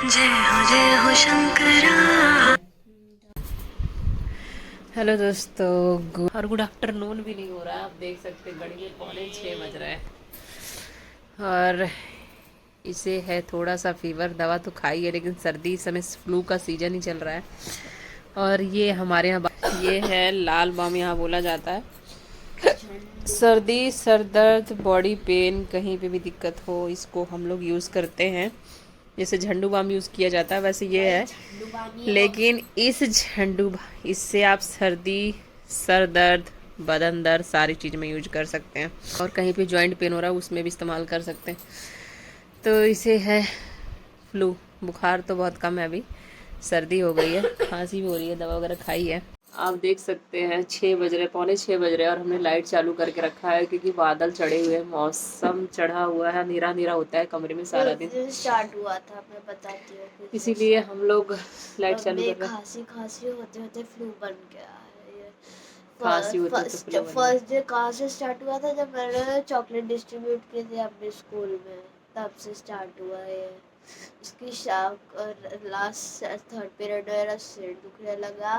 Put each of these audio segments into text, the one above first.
जय हो शंकरा। हेलो दोस्तों, गुड आफ्टरनून भी नहीं हो रहा, आप देख सकते हैं घड़ी में 5:45 बज रहा है। और इसे है थोड़ा सा फीवर, दवा तो खाई है लेकिन सर्दी, इस समय फ्लू का सीजन ही चल रहा है। और ये हमारे यहाँ ये है लाल बाम, यहाँ बोला जाता है। सर्दी, सर दर्द, बॉडी पेन, कहीं पे भी दिक्कत हो इसको हम लोग यूज़ करते हैं। जैसे झंडू बाम यूज़ किया जाता है वैसे ये है, लेकिन इस इससे आप सर्दी, सर दर्द, बदन दर्द सारी चीज़ में यूज कर सकते हैं। और कहीं पे जॉइंट पेन हो रहा है उसमें भी इस्तेमाल कर सकते हैं। तो इसे है फ्लू, बुखार तो बहुत कम है अभी, सर्दी हो गई है, खांसी भी हो रही है, दवा वगैरह खाई है। आप देख सकते हैं 6 बज रहे, 5:45 बज रहे हैं और हमने लाइट चालू करके रखा है क्योंकि बादल चढ़े हुए हैं, मौसम चढ़ा हुआ है, अंधेरा अंधेरा होता है कमरे में सारा दिन। स्टार्ट हुआ था, मैं बताती हूँ फिर से इसीलिए हम लोग लाइट चालू कर में रहे हैं। खांसी खांसी होते होते फ्लू बन गया है ये। खांसी होती तो फ्लू बन गया। फर्स्ट डे कहाँ से स्टार्ट हुआ था, जब मैंने चॉकलेट डिस्ट्रीब्यूट किए थे अपने स्कूल में, तब से स्टार्ट हुआ है। इसकी शाम लास्ट थर्ड पीरियड में मेरा सिर दुखने लगा,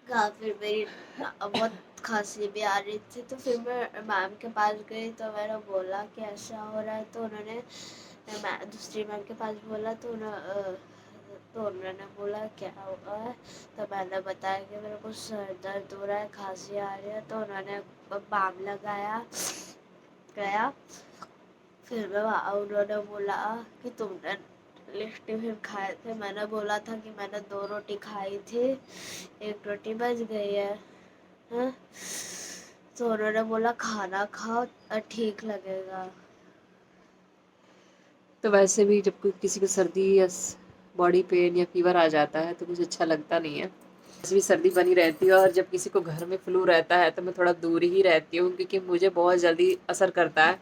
फिर मेरी बहुत खांसी भी आ रही थी, तो फिर मैं मैम के पास गई, तो मैंने बोला कि ऐसा हो रहा है, तो उन्होंने मैं दूसरी मैम के पास बोला, तो उन्होंने बोला क्या हुआ है, तो मैंने बताया कि मेरे को सर दर्द हो रहा है, खांसी आ रही है, तो उन्होंने बाम लगाया गया। फिर उन्होंने बोला कि तुमने टिफिन खाए थे, मैंने बोला था कि मैंने 2 रोटी खाई थी, 1 रोटी बच गई है। हाँ? तो उन्होंने बोला खाना खाओ ठीक लगेगा। तो वैसे भी जब कोई किसी को सर्दी या बॉडी पेन या फीवर आ जाता है तो मुझे अच्छा लगता नहीं है। वैसे भी सर्दी बनी रहती है और जब किसी को घर में फ्लू रहता है तो मैं थोड़ा दूर ही रहती हूँ क्योंकि मुझे बहुत जल्दी असर करता है।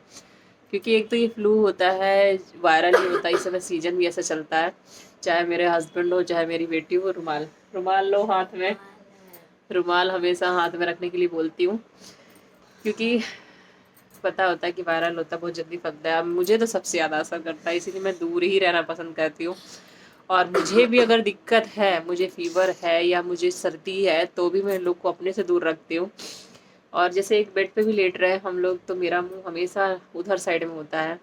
क्योंकि एक तो ये फ्लू होता है, वायरल ही होता है, इस समय सीजन भी ऐसा चलता है। चाहे मेरे हस्बैंड हो, चाहे मेरी बेटी हो, रुमाल रुमाल लो हाथ में। रुमाल हमेशा हाथ में रखने के लिए बोलती हूँ क्योंकि पता होता है कि वायरल होता है, बहुत जल्दी फैलता है। अब मुझे तो सबसे ज़्यादा असर करता है, इसीलिए मैं दूर ही रहना पसंद करती हूँ। और मुझे भी अगर दिक्कत है, मुझे फीवर है या मुझे सर्दी है, तो भी मैं लोग को अपने से दूर रखती हूँ। और जैसे एक बेड पे भी लेट रहे हैं हम लोग, तो मेरा मुंह हमेशा उधर साइड में होता है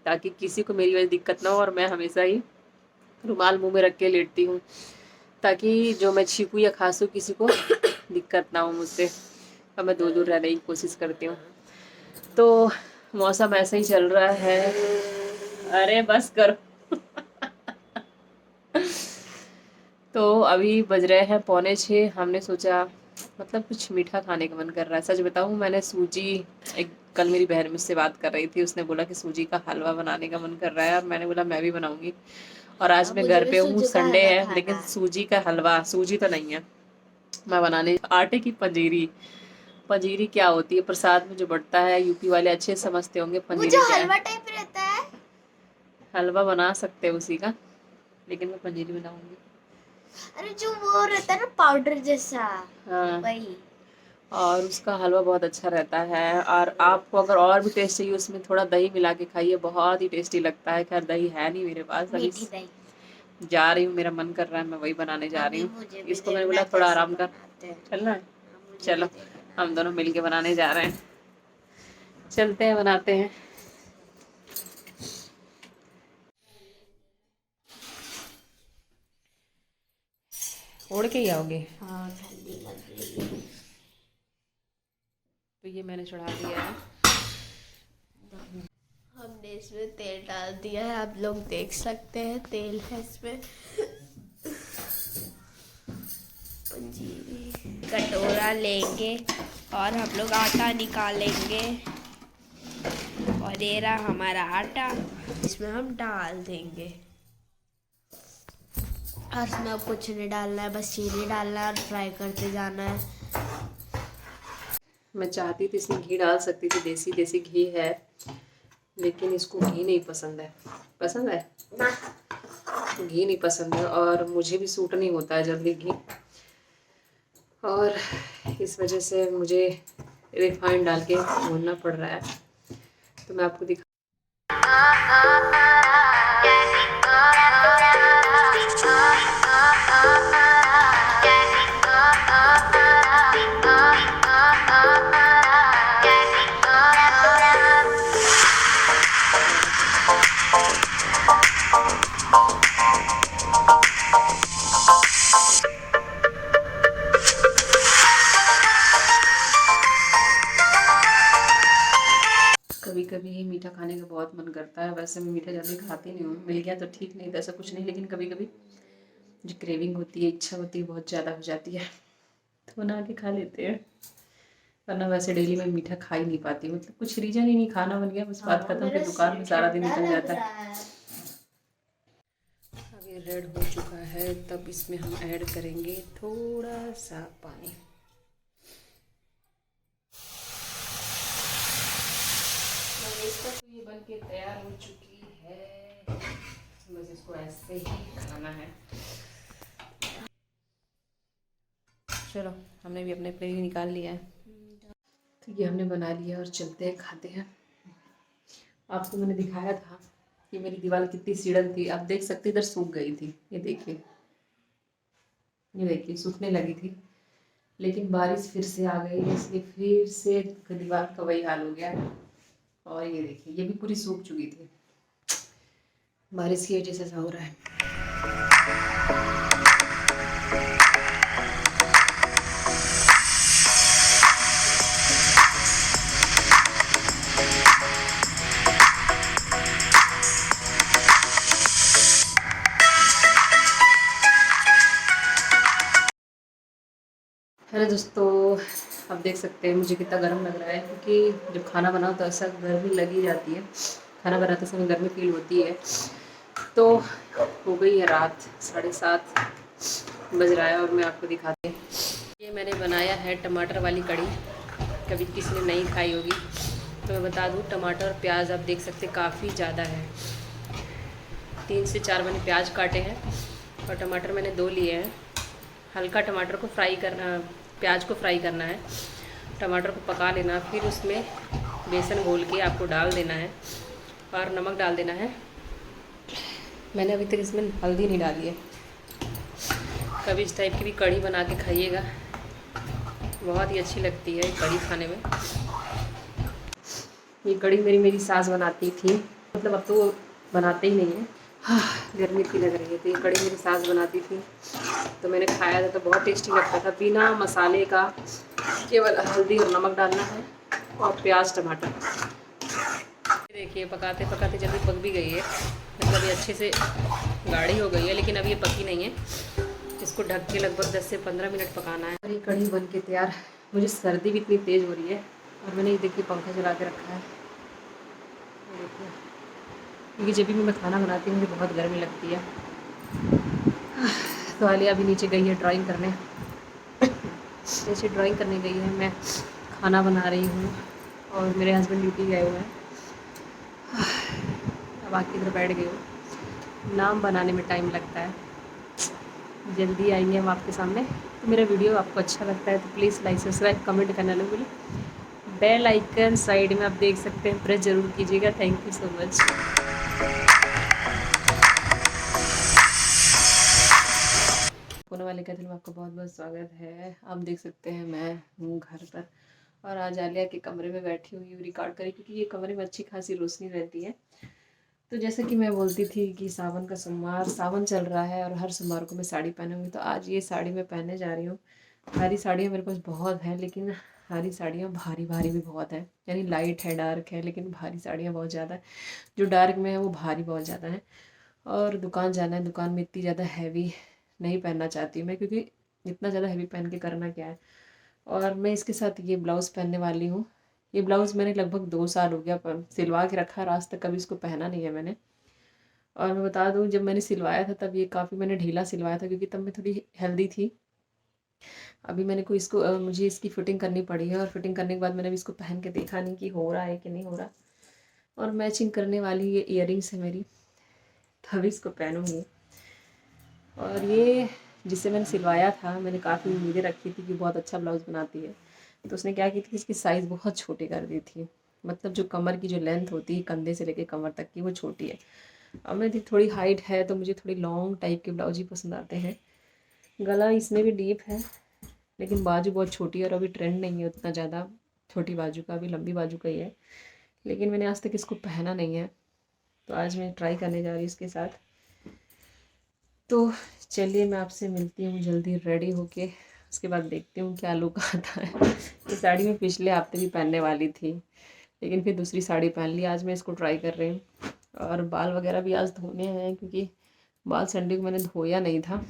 ताकि किसी को मेरी वजह से दिक्कत ना हो। और मैं हमेशा ही रुमाल मुंह में रख के लेटती हूँ ताकि जो मैं छींकूँ या खांसूँ किसी को दिक्कत ना हो मुझसे। और मैं दूर दूर रहने की कोशिश करती हूँ। तो मौसम ऐसे ही चल रहा है। अरे बस करो। तो अभी बज रहे हैं 5:45। हमने सोचा मतलब कुछ मीठा खाने का मन कर रहा है। सच बताऊं, मैंने सूजी, एक कल मेरी बहन मुझसे बात कर रही थी, उसने बोला कि सूजी का हलवा बनाने का मन कर रहा है और मैंने बोला मैं भी बनाऊंगी। और आज मैं मुझे घर भी पे हूँ, सूजी का संडे हलवा है, खाना लेकिन है। सूजी का हलवा, सूजी तो नहीं है, मैं बनाने आटे की पंजीरी। पंजीरी क्या होती है? प्रसाद में जो बंटता है, यूपी वाले अच्छे समझते होंगे वो जो पंजीरी क्या है। हलवा टाइप रहता है, हलवा बना सकते हैं उसी का, लेकिन मैं पंजीरी बनाऊंगी। अरे जो वो रहता है ना पाउडर जैसा, हाँ, वही। और उसका हलवा बहुत अच्छा रहता है। और आपको अगर और भी टेस्ट चाहिए उसमें थोड़ा दही मिला के खाइए, बहुत ही टेस्टी लगता है। खैर दही है नहीं मेरे पास अभी, मीठी दही। जा रही हूँ, मेरा मन कर रहा है, मैं वही बनाने जा रही अभी हूँ। मुझे भी इसको मैंने देखना बोला है थोड़ा कैसे आराम कर, बनाते हैं। चलना है, मुझे भी चलो देखना हम दोनों मिलके बनाने जा रहे हैं, चलते हैं बनाते हैं। ओढ़ के ही आओगे? है। हाँ, ठंडी लग रही है। तो ये मैंने चढ़ा दिया है। हमने इसमें तेल डाल दिया है, आप लोग देख सकते हैं तेल है इसमें। पंजीरी कटोरा लेंगे और हम लोग आटा निकालेंगे, और ये रहा हमारा आटा, इसमें हम डाल देंगे। और इसमें अब कुछ नहीं डालना है, बस चीनी डालना है और फ्राई करते जाना है। मैं चाहती थी इसमें घी डाल सकती थी, देसी देसी घी है, लेकिन इसको घी नहीं पसंद है। पसंद है ना। घी नहीं पसंद है, और मुझे भी सूट नहीं होता है जल्दी घी, और इस वजह से मुझे रिफाइंड डाल के भूनना पड़ रहा है। तो मैं आपको दिखा, वैसे मैं मीठा जल्दी खाती नहीं हूँ, मिल गया तो ठीक, नहीं तो ऐसा कुछ नहीं। लेकिन कभी कभी जो क्रेविंग होती है, इच्छा होती है, बहुत ज़्यादा हो जाती है तो बना के खा लेते हैं। वरना वैसे डेली मैं मीठा खा ही नहीं पाती, मतलब कुछ रीज़न ही नहीं, खाना बन गया बस बात खत्म, फिर दुकान में सारा दिन निकल जाता है। अब ये रेड हो चुका है, तब इसमें हम ऐड करेंगे थोड़ा सा पानी। तो ये बन के तैयार हो चुकी है, बस इसको ऐसे ही खाना है। चलो, हमने भी अपने प्लेट निकाल लिया है, तो ये हमने बना लिया और चलते हैं खाते हैं। आपको मैंने दिखाया था कि मेरी दीवार कितनी सीढ़न थी, आप देख सकते इधर सूख गई थी, ये देखिए, ये देखिए सूखने लगी थी, लेकिन बारिश फिर से आ गई है, इसलिए फिर से दीवार का वही हाल हो गया। और ये देखिए, ये भी पूरी सूख चुकी थी, बारिश की वजह से ऐसा हो रहा है। हेलो दोस्तों, आप देख सकते हैं मुझे कितना गर्म लग रहा है, क्योंकि जब खाना बनाओ तो ऐसा गर्मी लगी जाती है, खाना बनाते समय गर्मी फील होती है। तो हो गई है रात, 7:30 बज रहा है और मैं आपको दिखाती हूँ। ये मैंने बनाया है टमाटर वाली कड़ी, कभी किसी ने नहीं खाई होगी तो मैं बता दूँ। टमाटर और प्याज आप देख सकते काफ़ी ज़्यादा है, 3 से 4 मैंने प्याज काटे हैं और टमाटर मैंने 2 लिए हैं। हल्का टमाटर को फ्राई करना, प्याज को फ्राई करना है, टमाटर को पका लेना, फिर उसमें बेसन घोल के आपको डाल देना है और नमक डाल देना है। मैंने अभी तक इसमें हल्दी नहीं डाली है। कभी इस टाइप की भी कढ़ी बना के खाइएगा, बहुत ही अच्छी लगती है कढ़ी खाने में। ये कढ़ी मेरी सास बनाती थी, मतलब अब तो बनाते ही नहीं है। हाँ, गर्मी इतनी लग रही है, तो ये कढ़ी मेरी सास बनाती थी, तो मैंने खाया था तो बहुत टेस्टी लगता था, बिना मसाले का, केवल हल्दी और नमक डालना है और प्याज टमाटर। देखिए पकाते पकाते जल्दी पक भी गई है, मतलब ये अच्छे से गाढ़ी हो गई है, लेकिन अभी ये पकी नहीं है। इसको ढक के लगभग 10 से 15 मिनट पकाना है। और ये कढ़ी बन के तैयार। मुझे सर्दी भी इतनी तेज़ हो रही है और मैंने ये देखिए पंखा चला के रखा है, देखिए, क्योंकि जब भी मैं खाना बनाती हूँ मुझे बहुत गर्मी लगती है। तो आलिया अभी नीचे गई है ड्राइंग करने, जैसे ड्राइंग करने गई है, मैं खाना बना रही हूँ और मेरे हस्बैंड ड्यूटी गए हुए हैं। अब आके इधर बैठ गई हूँ, नाम बनाने में टाइम लगता है, जल्दी आएंगे हम आपके सामने। तो मेरा वीडियो आपको अच्छा लगता है तो प्लीज़ लाइक सब्सक्राइब कमेंट करना ना भूलिए, बेल आइकन साइड में आप देख सकते हैं, प्रेस ज़रूर कीजिएगा। Thank you so much. कोने वाले का दिल में आपका बहुत बहुत स्वागत है। आप देख सकते हैं मैं हूँ घर पर और आज आलिया के कमरे में बैठी हुई हूँ रिकॉर्ड करी, क्योंकि ये कमरे में अच्छी खासी रोशनी रहती है। तो जैसे कि मैं बोलती थी कि सावन का सोमवार, सावन चल रहा है और हर सोमवार को मैं साड़ी पहनूंगी, तो आज ये साड़ी मैं पहनने जा रही हूँ। हरी साड़ियाँ मेरे पास बहुत है, लेकिन हरी साड़ियाँ भारी भारी भी बहुत है, यानी लाइट है डार्क है, लेकिन भारी साड़ियाँ बहुत ज़्यादा है। जो डार्क में है वो भारी बहुत ज़्यादा है। और दुकान जाना है, दुकान में इतनी ज़्यादा हैवी नहीं पहनना चाहती हूँ मैं, क्योंकि इतना ज़्यादा हैवी पहन के करना क्या है। और मैं इसके साथ ये ब्लाउज़ पहनने वाली हूँ। ये ब्लाउज़ मैंने लगभग 2 साल हो गया पर सिलवा के रखा है, आज तक कभी इसको पहना नहीं है मैंने। और मैं बता दूँ, जब मैंने सिलवाया था तब ये काफ़ी मैंने ढीला सिलवाया था, क्योंकि तब मैं थोड़ी हेल्दी थी। अभी मैंने को इसको मुझे इसकी फ़िटिंग करनी पड़ी है, और फिटिंग करने के बाद मैंने भी इसको पहन के देखा नहीं कि हो रहा है कि नहीं हो रहा। और मैचिंग करने वाली ये इयररिंग्स है मेरी, तभी इसको पहनूँगी। और ये जिससे मैंने सिलवाया था, मैंने काफ़ी उम्मीदें रखी थी कि बहुत अच्छा ब्लाउज़ बनाती है, तो उसने क्या की थी, इसकी साइज़ बहुत छोटी कर दी थी। मतलब जो कमर की जो लेंथ होती है कंधे से लेके कमर तक की, वो छोटी है। अब मेरी थोड़ी हाइट है तो मुझे थोड़ी लॉन्ग टाइप के ब्लाउज ही पसंद आते हैं। गला इसमें भी डीप है, लेकिन बाजू बहुत छोटी है और अभी ट्रेंड नहीं है उतना ज़्यादा छोटी बाजू का, अभी लंबी बाजू का ही है। लेकिन मैंने आज तक इसको पहना नहीं है, तो आज मैं ट्राई करने जा रही हूँ इसके साथ। तो चलिए मैं आपसे मिलती हूँ जल्दी रेडी होके, उसके बाद देखती हूँ क्या लुक आता है। ये साड़ी मैं पिछले हफ्ते भी पहनने वाली थी, लेकिन फिर दूसरी साड़ी पहन ली। आज मैं इसको ट्राई कर रही हूँ। और बाल वगैरह भी आज धोने हैं, क्योंकि बाल संडे को मैंने धोया नहीं था,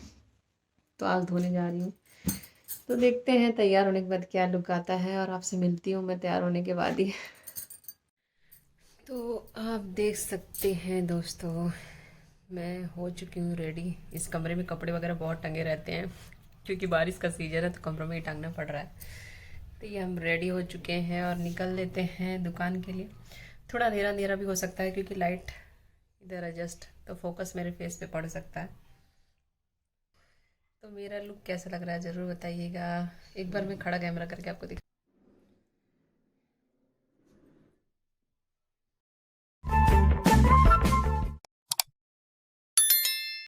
तो आज धोने जा रही हूँ। तो देखते हैं तैयार होने के बाद क्या लुक आता है, और आपसे मिलती हूँ मैं तैयार होने के बाद ही। तो आप देख सकते हैं दोस्तों, मैं हो चुकी हूँ रेडी। इस कमरे में कपड़े वगैरह बहुत टंगे रहते हैं, क्योंकि बारिश का सीजन है तो कमरों में ही टांगना पड़ रहा है। तो ये हम रेडी हो चुके हैं और निकल लेते हैं दुकान के लिए। थोड़ा अंधेरा अंधेरा भी हो सकता है, क्योंकि लाइट इधर है जस्ट, तो फोकस मेरे फेस पे पड़ सकता है। तो मेरा लुक कैसा लग रहा है ज़रूर बताइएगा। एक बार मैं खड़ा कैमरा करके आपको दिखा